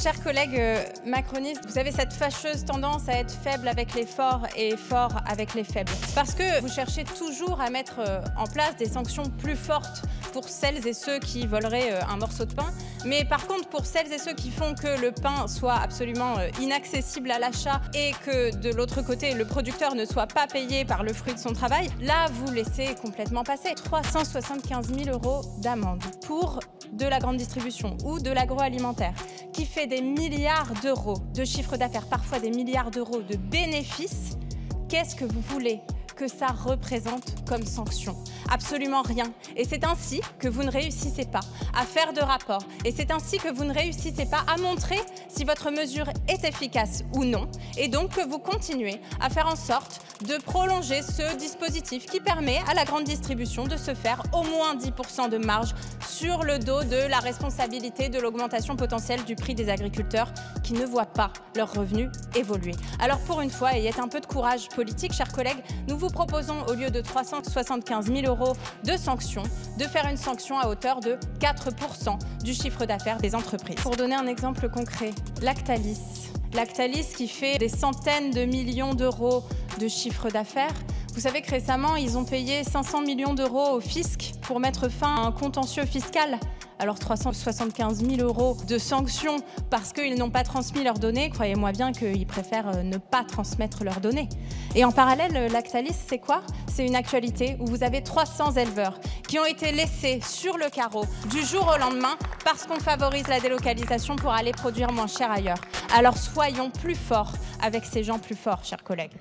Chers collègues macronistes, vous avez cette fâcheuse tendance à être faible avec les forts et fort avec les faibles. Parce que vous cherchez toujours à mettre en place des sanctions plus fortes pour celles et ceux qui voleraient un morceau de pain. Mais par contre, pour celles et ceux qui font que le pain soit absolument inaccessible à l'achat et que de l'autre côté, le producteur ne soit pas payé par le fruit de son travail, là, vous laissez complètement passer. 375 000 € d'amende pour de la grande distribution ou de l'agroalimentaire qui fait des milliards d'euros de chiffre d'affaires, parfois des milliards d'euros de bénéfices. Qu'est-ce que vous voulez que ça représente comme sanction? Absolument rien. Et c'est ainsi que vous ne réussissez pas à faire de rapport. Et c'est ainsi que vous ne réussissez pas à montrer si votre mesure est efficace ou non. Et donc que vous continuez à faire en sorte de prolonger ce dispositif qui permet à la grande distribution de se faire au moins 10% de marge sur le dos de la responsabilité de l'augmentation potentielle du prix des agriculteurs qui ne voient pas leurs revenus évoluer. Alors pour une fois, ayez un peu de courage politique, chers collègues, nous vous proposons, au lieu de 375 000 € de sanctions, de faire une sanction à hauteur de 4% du chiffre d'affaires des entreprises. Pour donner un exemple concret, Lactalis qui fait des centaines de millions d'euros de chiffre d'affaires. Vous savez que récemment, ils ont payé 500 millions d'euros au fisc pour mettre fin à un contentieux fiscal. Alors 375 000 € de sanctions parce qu'ils n'ont pas transmis leurs données, croyez-moi bien qu'ils préfèrent ne pas transmettre leurs données. Et en parallèle, Lactalis, c'est quoi? C'est une actualité où vous avez 300 éleveurs qui ont été laissés sur le carreau du jour au lendemain parce qu'on favorise la délocalisation pour aller produire moins cher ailleurs. Alors soyons plus forts avec ces gens plus forts, chers collègues.